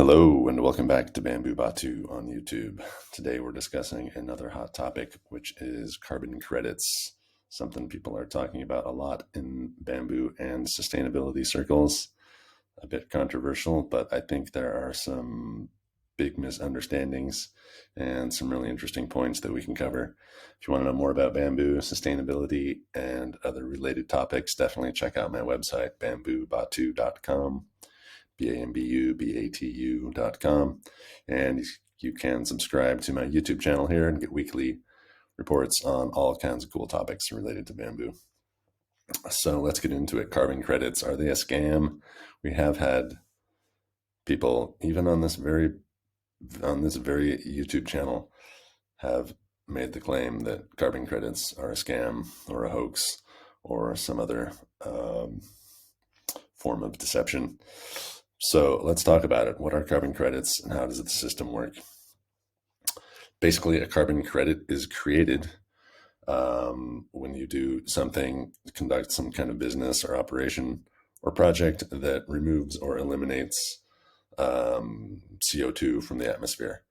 Hello and welcome back to Bamboo Batu on YouTube. Today we're discussing another hot topic, which is carbon credits, something people are talking about a lot in bamboo and sustainability circles. A bit controversial, but I think there are some big misunderstandings and some really interesting points that we can cover. If you want to know more about bamboo, sustainability, and other related topics, definitely check out my website, bamboobatu.com. bambubatu.com, and you can subscribe to my YouTube channel here and get weekly reports on all kinds of cool topics related to bamboo. So let's get into it. Carbon credits, are they a scam? We have had people, even on this very YouTube channel, have made the claim that carbon credits are a scam or a hoax or some other form of deception. So let's talk about it. What are carbon credits and how does the system work? Basically, a carbon credit is created when you do something, conduct some kind of business or operation or project that removes or eliminates CO2 from the atmosphere.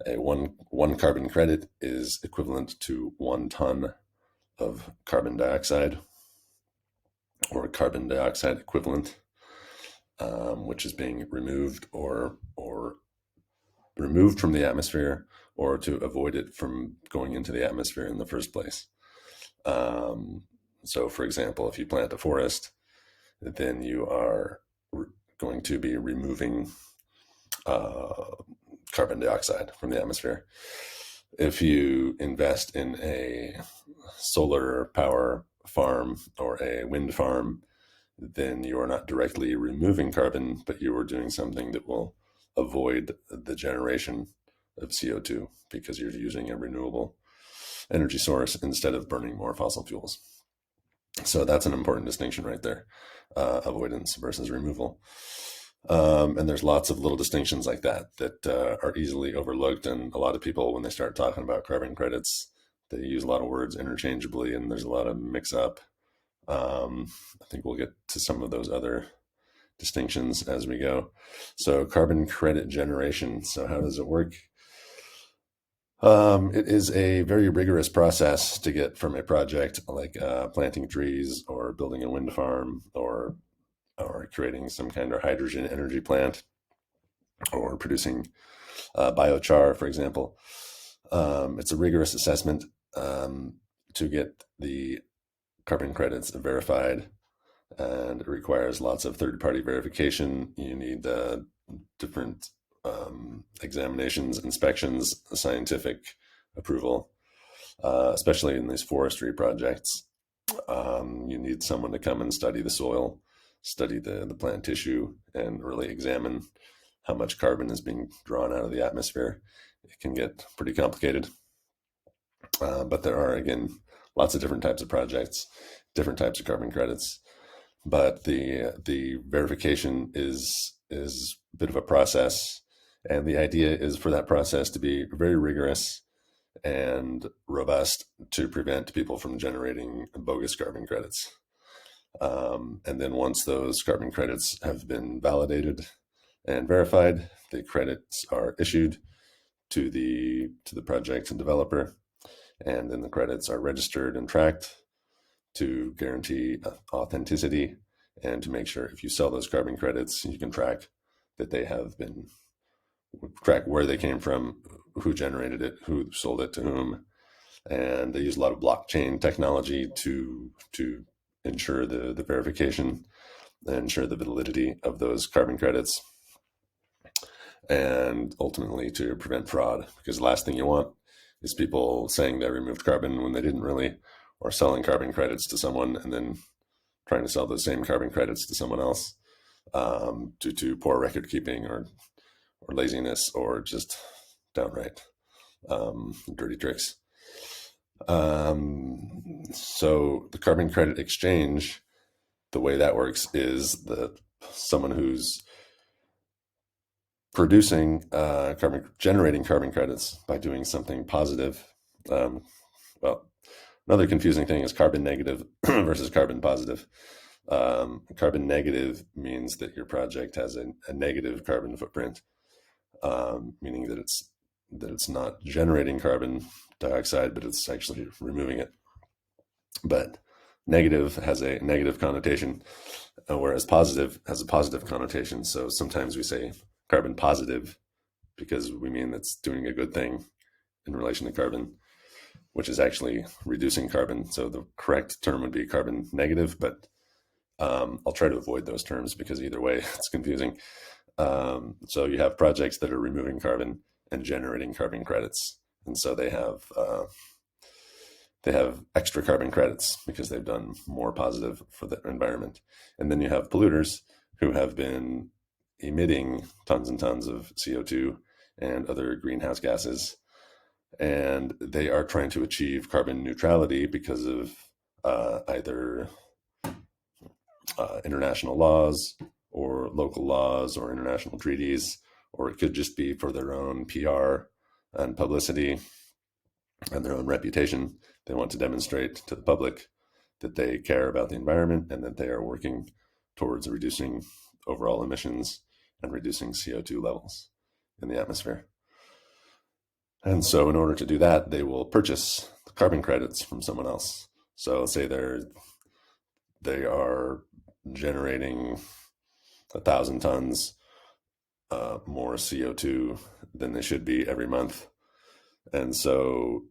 One carbon credit is equivalent to 1 ton of carbon dioxide or carbon dioxide equivalent, which is being removed or removed from the atmosphere, or to avoid it from going into the atmosphere in the first place. So, for example, if you plant a forest, then you are going to be removing carbon dioxide from the atmosphere. If you invest in a solar power farm or a wind farm, then you are not directly removing carbon, but you are doing something that will avoid the generation of CO2 because you're using a renewable energy source instead of burning more fossil fuels. So that's an important distinction right there, avoidance versus removal. And there's lots of little distinctions like that are easily overlooked. And a lot of people, when they start talking about carbon credits, they use a lot of words interchangeably, and there's a lot of mix up. I think we'll get to some of those other distinctions as we go. So carbon credit generation. So how does it work? It is a very rigorous process to get from a project like planting trees or building a wind farm or creating some kind of hydrogen energy plant or producing biochar, for example. It's a rigorous assessment to get the carbon credits verified, and it requires lots of third-party verification. You need different examinations, inspections, scientific approval, especially in these forestry projects. You need someone to come and study the soil, study the plant tissue, and really examine how much carbon is being drawn out of the atmosphere. It can get pretty complicated, but there are, again, lots of different types of projects, different types of carbon credits. But the verification is a bit of a process, and the idea is for that process to be very rigorous and robust to prevent people from generating bogus carbon credits. And then once those carbon credits have been validated and verified, the credits are issued to the project and developer, and then the credits are registered and tracked to guarantee authenticity and to make sure if you sell those carbon credits, you can track that they have been, track where they came from, who generated it, who sold it to whom. And they use a lot of blockchain technology to ensure the verification and ensure the validity of those carbon credits, and ultimately to prevent fraud, because the last thing you want is people saying they removed carbon when they didn't really, or selling carbon credits to someone and then trying to sell those same carbon credits to someone else due to poor record keeping or laziness or just downright dirty tricks. So the carbon credit exchange, the way that works is that someone who's producing generating carbon credits by doing something positive. Well, another confusing thing is carbon negative versus carbon positive. Carbon negative means that your project has a negative carbon footprint. meaning that it's not generating carbon dioxide, but it's actually removing it. But negative has a negative connotation, whereas positive has a positive connotation. So sometimes we say carbon positive because we mean it's doing a good thing in relation to carbon, which is actually reducing carbon. So the correct term would be carbon negative, but I'll try to avoid those terms because either way it's confusing. So you have projects that are removing carbon and generating carbon credits, and so they have extra carbon credits because they've done more positive for the environment. And then you have polluters who have been emitting tons and tons of CO2 and other greenhouse gases, and they are trying to achieve carbon neutrality because of either international laws or local laws or international treaties, or it could just be for their own PR and publicity and their own reputation. They want to demonstrate to the public that they care about the environment and that they are working towards reducing overall emissions and reducing CO2 levels in the atmosphere. And so in order to do that, they will purchase the carbon credits from someone else. So say they are generating 1,000 tons more CO2 than they should be every month. And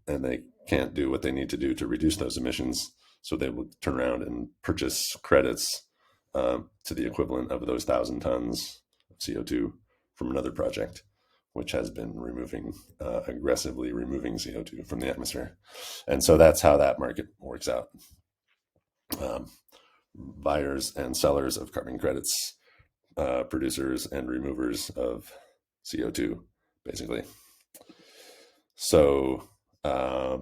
they can't do what they need to do to reduce those emissions. So they will turn around and purchase credits to the equivalent of those 1,000 tons of CO2 from another project, which has been aggressively removing CO2 from the atmosphere. And so that's how that market works out. Buyers and sellers of carbon credits, producers and removers of CO2, basically. So a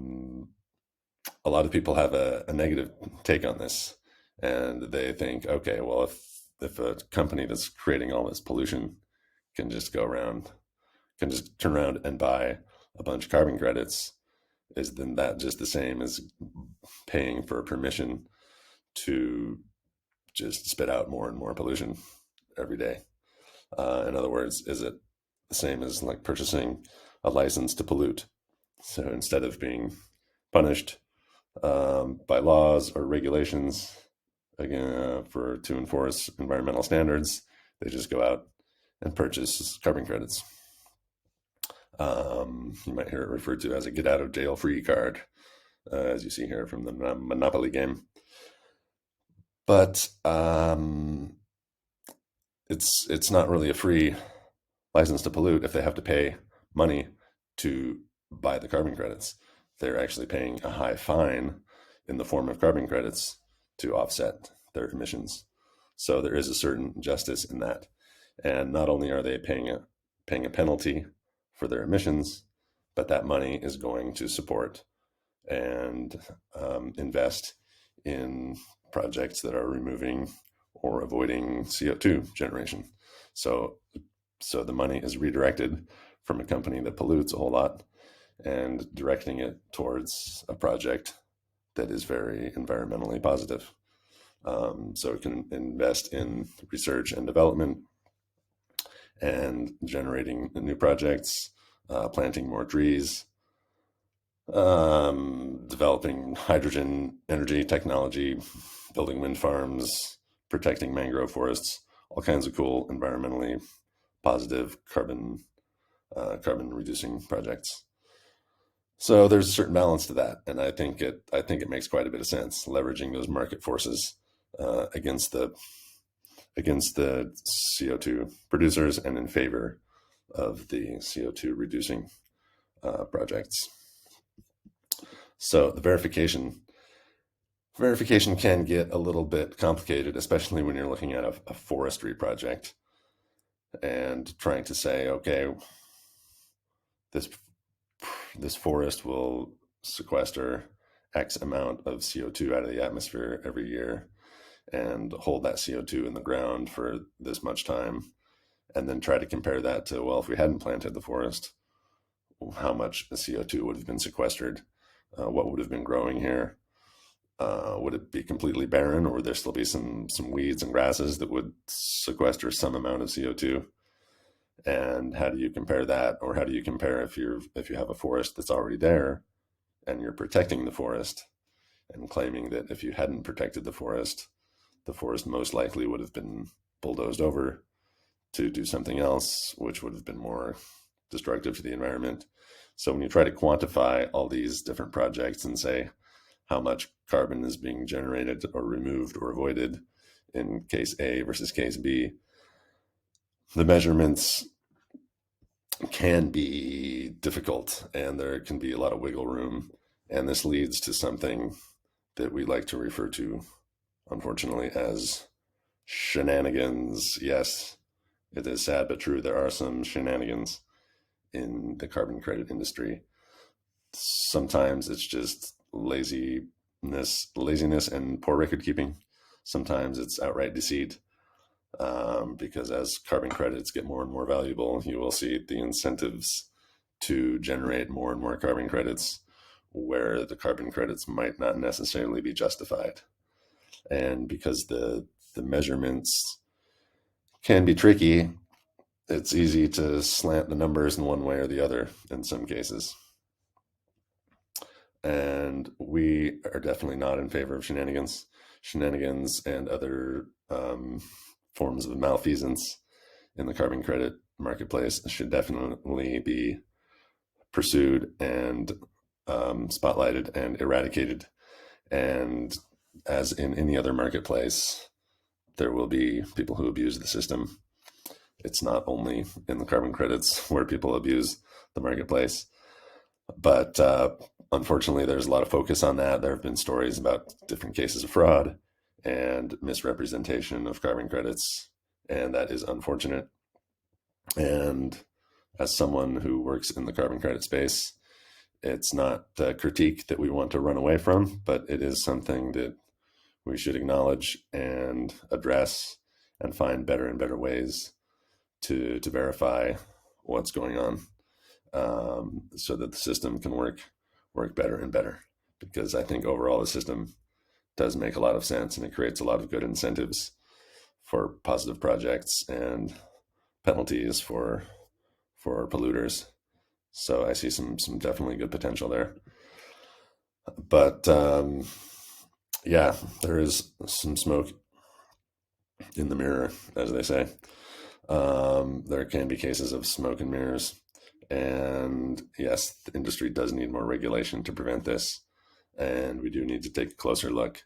lot of people have a negative take on this, and they think, okay, well, if a company that's creating all this pollution can just turn around and buy a bunch of carbon credits, then that just the same as paying for permission to just spit out more and more pollution every day? In other words, is it the same as like purchasing a license to pollute? So instead of being punished by laws or regulations to enforce environmental standards, they just go out and purchase carbon credits. You might hear it referred to as a get out of jail free card, as you see here from the Monopoly game. But it's not really a free license to pollute if they have to pay money to buy the carbon credits. They're actually paying a high fine in the form of carbon credits to offset their emissions. So there is a certain justice in that. And not only are they paying a penalty for their emissions, but that money is going to support and invest in projects that are removing or avoiding CO2 generation. So the money is redirected from a company that pollutes a whole lot and directing it towards a project that is very environmentally positive. So it can invest in research and development and generating new projects, planting more trees, developing hydrogen energy technology, building wind farms, protecting mangrove forests, all kinds of cool environmentally positive carbon reducing projects. So there's a certain balance to that, and I think it makes quite a bit of sense leveraging those market forces against the CO2 producers and in favor of the CO2 reducing projects. So the verification can get a little bit complicated, especially when you're looking at a forestry project and trying to say, okay, this forest will sequester X amount of CO2 out of the atmosphere every year and hold that CO2 in the ground for this much time, and then try to compare that to, well, if we hadn't planted the forest, how much CO2 would have been sequestered? What would have been growing here? Would it be completely barren, or would there still be some weeds and grasses that would sequester some amount of CO2? And how do you compare that, or how do you compare if you have a forest that's already there and you're protecting the forest and claiming that if you hadn't protected the forest most likely would have been bulldozed over to do something else, which would have been more destructive to the environment. So when you try to quantify all these different projects and say how much carbon is being generated or removed or avoided in case A versus case B, the measurements can be difficult and there can be a lot of wiggle room. And this leads to something that we like to refer to, unfortunately, as shenanigans. Yes, it is sad but true. There are some shenanigans in the carbon credit industry. Sometimes it's just laziness and poor record keeping. Sometimes it's outright deceit. Because as carbon credits get more and more valuable, you will see the incentives to generate more and more carbon credits where the carbon credits might not necessarily be justified. And because the measurements can be tricky, it's easy to slant the numbers in one way or the other in some cases. And we are definitely not in favor of shenanigans. Shenanigans and other forms of malfeasance in the carbon credit marketplace should definitely be pursued and spotlighted and eradicated. And as in any other marketplace, there will be people who abuse the system. It's not only in the carbon credits where people abuse the marketplace, but unfortunately, there's a lot of focus on that. There have been stories about different cases of fraud and misrepresentation of carbon credits, and that is unfortunate. And as someone who works in the carbon credit space, it's not a critique that we want to run away from, but it is something that we should acknowledge and address and find better and better ways to verify what's going on, so that the system can work better and better. Because I think overall the system does make a lot of sense and it creates a lot of good incentives for positive projects and penalties for polluters. So I see some definitely good potential there. But yeah, there is some smoke in the mirror, as they say. There can be cases of smoke and mirrors. And yes, the industry does need more regulation to prevent this. And we do need to take a closer look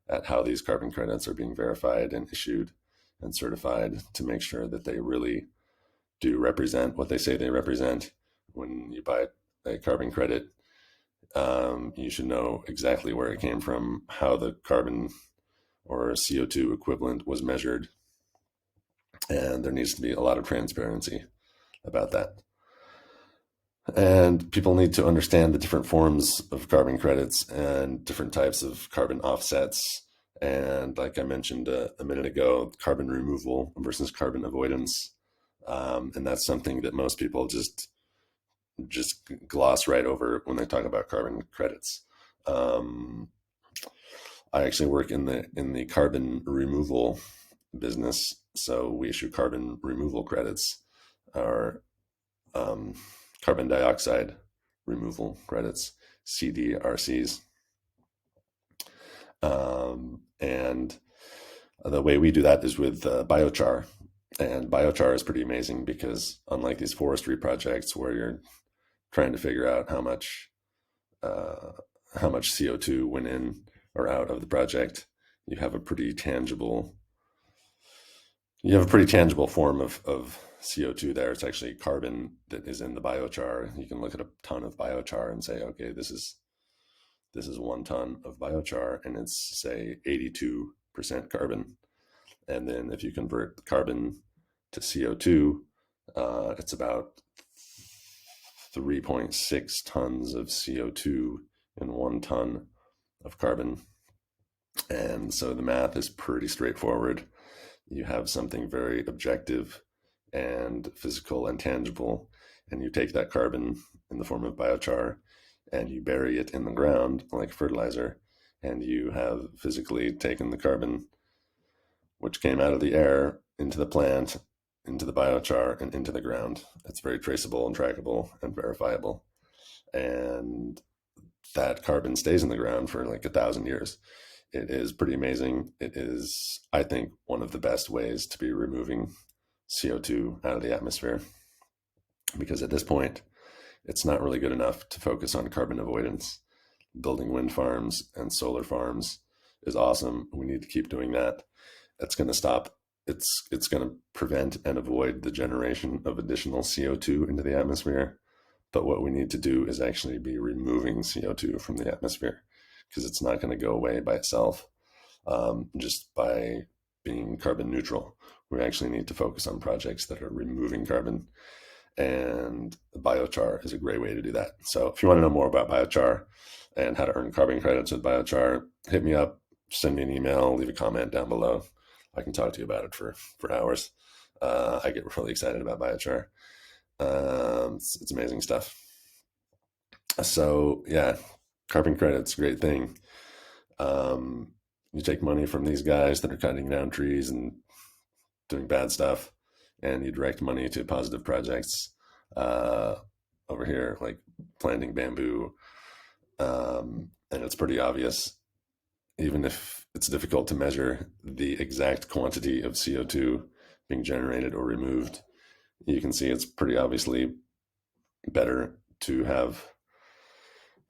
at how these carbon credits are being verified and issued and certified to make sure that they really do represent what they say they represent. When you buy a carbon credit, you should know exactly where it came from, how the carbon or CO2 equivalent was measured, and there needs to be a lot of transparency about that. And people need to understand the different forms of carbon credits and different types of carbon offsets. And like I mentioned a minute ago, carbon removal versus carbon avoidance. And that's something that most people just gloss right over when they talk about carbon credits. I actually work in the carbon removal business, so we issue carbon removal credits, or carbon dioxide removal credits, CDRCs. And the way we do that is with biochar. And biochar is pretty amazing because unlike these forestry projects where you're trying to figure out how much CO2 went in or out of the project, you have a pretty tangible form of CO2 there. It's actually carbon that is in the biochar. You can look at a ton of biochar and say, okay, this is 1 ton of biochar and it's, say, 82% carbon. And then if you convert carbon to CO2, it's about 3.6 tons of CO2 in 1 ton of carbon. And so the math is pretty straightforward. You have something very objective and physical and tangible, and you take that carbon in the form of biochar and you bury it in the ground like fertilizer, and you have physically taken the carbon which came out of the air into the plant into the biochar and into the ground. It's very traceable and trackable and verifiable. And that carbon stays in the ground for like 1,000 years. It is pretty amazing. It is, I think, one of the best ways to be removing CO2 out of the atmosphere, because at this point, it's not really good enough to focus on carbon avoidance. Building wind farms and solar farms is awesome. We need to keep doing that. It's going to stop. It's going to prevent and avoid the generation of additional CO2 into the atmosphere. But what we need to do is actually be removing CO2 from the atmosphere, because it's not going to go away by itself just by being carbon neutral. We actually need to focus on projects that are removing carbon, and biochar is a great way to do that. So if you want to know more about biochar and how to earn carbon credits with biochar, hit me up, send me an email, leave a comment down below. I can talk to you about it for hours. I get really excited about biochar. It's amazing stuff. So yeah, carbon credits, great thing. You take money from these guys that are cutting down trees and doing bad stuff, and you direct money to positive projects over here, like planting bamboo. And it's pretty obvious, even if it's difficult to measure the exact quantity of CO2 being generated or removed, you can see it's pretty obviously better to have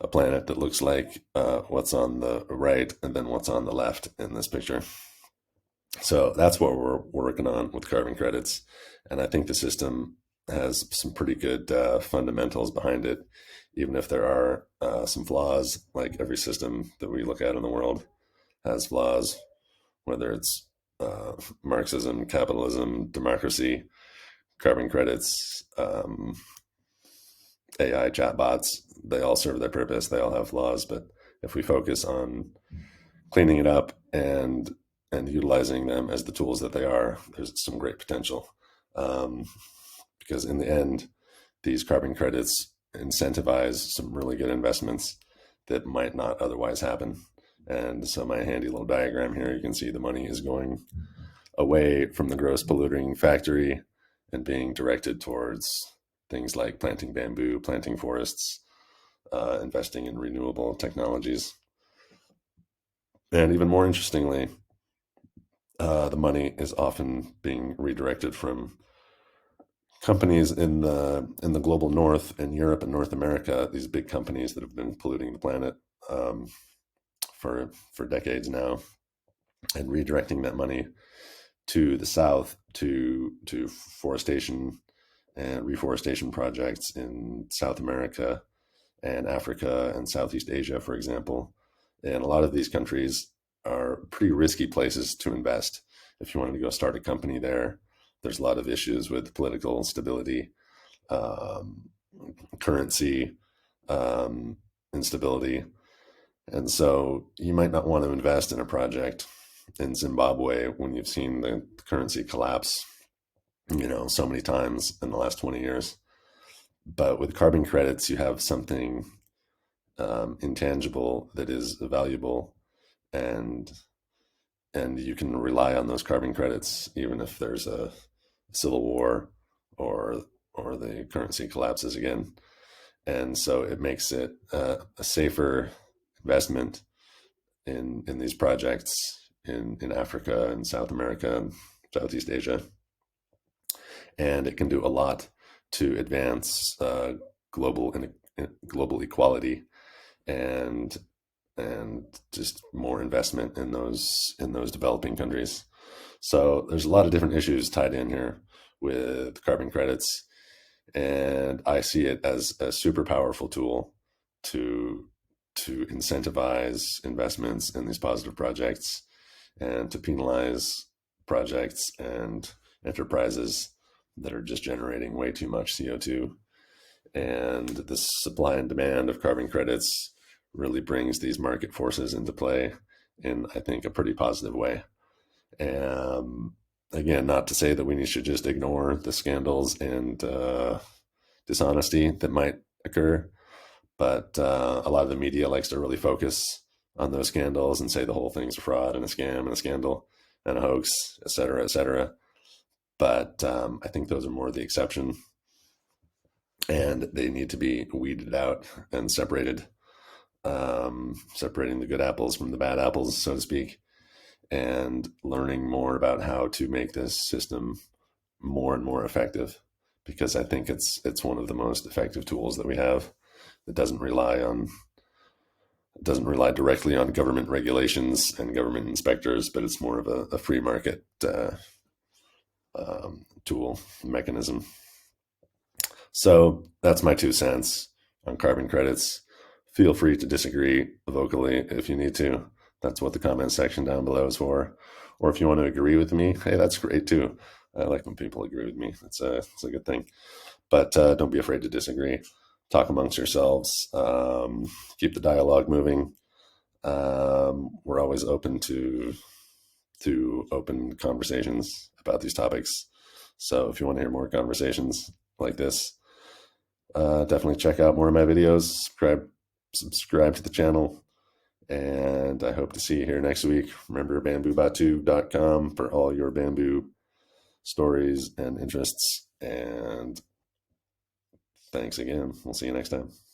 a planet that looks like what's on the right and then what's on the left in this picture. So that's what we're working on with carbon credits. And I think the system has some pretty good fundamentals behind it, even if there are some flaws. Like every system that we look at in the world has flaws, whether it's Marxism, capitalism, democracy, carbon credits, AI chatbots. They all serve their purpose. They all have flaws. But if we focus on cleaning it up and utilizing them as the tools that they are, there's some great potential. Because in the end, these carbon credits incentivize some really good investments that might not otherwise happen. And so my handy little diagram here, you can see the money is going away from the gross polluting factory and being directed towards things like planting bamboo, planting forests, investing in renewable technologies. And even more interestingly, the money is often being redirected from companies in the global north, in Europe and North America, these big companies that have been polluting the planet for decades now, and redirecting that money to the south to forestation and reforestation projects in South America and Africa and Southeast Asia, for example. And a lot of these countries are pretty risky places to invest. If you wanted to go start a company there, there's a lot of issues with political stability, currency instability. And so you might not want to invest in a project in Zimbabwe when you've seen the currency collapse, so many times in the last 20 years. But with carbon credits, you have something intangible that is valuable, and you can rely on those carbon credits even if there's a civil war or the currency collapses again. And so it makes it a safer investment in these projects in Africa and South America and Southeast Asia. And it can do a lot to advance global equality and just more investment in those developing countries. So there's a lot of different issues tied in here with carbon credits, and I see it as a super powerful tool to incentivize investments in these positive projects and to penalize projects and enterprises that are just generating way too much CO2. And the supply and demand of carbon credits really brings these market forces into play in, I think, a pretty positive way. Again, not to say that we should just ignore the scandals and dishonesty that might occur, but a lot of the media likes to really focus on those scandals and say the whole thing's a fraud and a scam and a scandal and a hoax, et cetera, et cetera. But I think those are more the exception, and they need to be weeded out and separated, separating the good apples from the bad apples, so to speak, and learning more about how to make this system more and more effective. Because I think it's one of the most effective tools that we have. It doesn't rely directly on government regulations and government inspectors, but it's more of a free market tool mechanism. So that's my 2 cents on carbon credits. Feel free to disagree vocally if you need to. That's what the comment section down below is for. Or if you want to agree with me, hey, that's great too. I like when people agree with me. It's a good thing. But don't be afraid to disagree. Talk amongst yourselves. Keep the dialogue moving. We're always open to open conversations about these topics. So if you want to hear more conversations like this, definitely check out more of my videos. Subscribe to the channel. And I hope to see you here next week. Remember bamboobatu.com for all your bamboo stories and interests. And thanks again. We'll see you next time.